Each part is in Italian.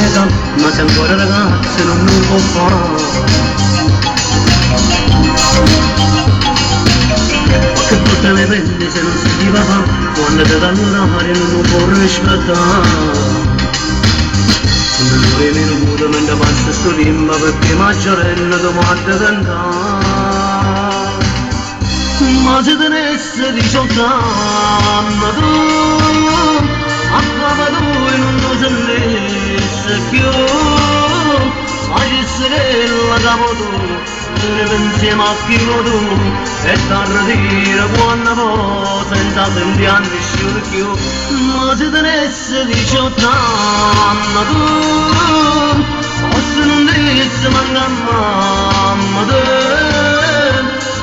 l'età, ma se ancora ragazzo non lo può fare. Che porta le penne se non si ti va, quando ti danno l'orario non lo può rispettare. Non vuoi meno muto mentre passa sto tempo perché maggiorenne ti guarda cantare. Ma se tenesse 18 anni tu, a papà tu non lo sentisse più, ma ci sarella capo tu, ne pensiamo a chi tu, e t'arretira quando può, senza sentire nessuno più. Ma se tenesse 18 anni tu, forse non disse manca a mamma tu,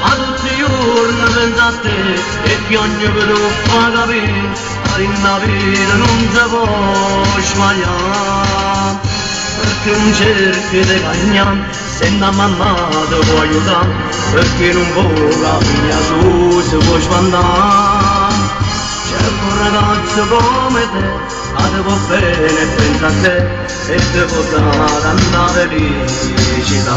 a tutti i giorni pensa a te, e piange per non fa capire, in la vita non si può sbagliare, perché non cerchi di cagnare, se la mamma ti può aiutare, perché non può capire su si può spandare. C'è un ragazzo come te, che ti può bene e pensa a te, e ti può dare tanta felicità.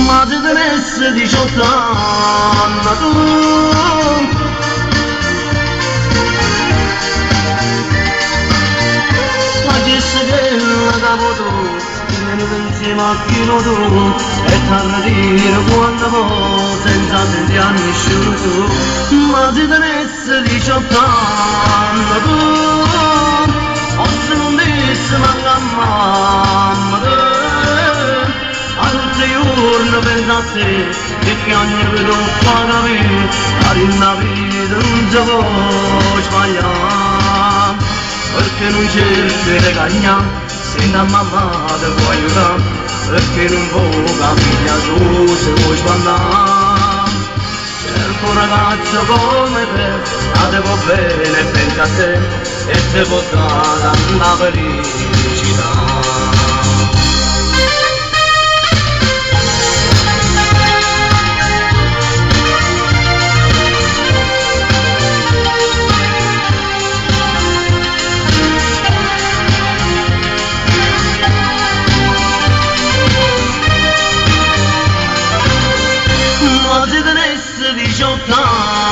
Ma se tenesse 18 anni tu, la gessa che la capo tu, vieni insieme a chi lo tu, e t'arretira quando può, senza sentire nessuno tu. Ma se tenesse 18 anni tu, forse non disse manca a mamma tu, a tutti i giorni pensa a te, e piange per non fa capire, in la vita non si può sbagliare, perché non cerchi di cagnare, se la mamma ti può aiutare, perché non può capire su se puoi spandare. Cerco un ragazzo come te, che ti può bene e pensa a te, e ti può dare tanta felicità. Ma se tenesse 18 anni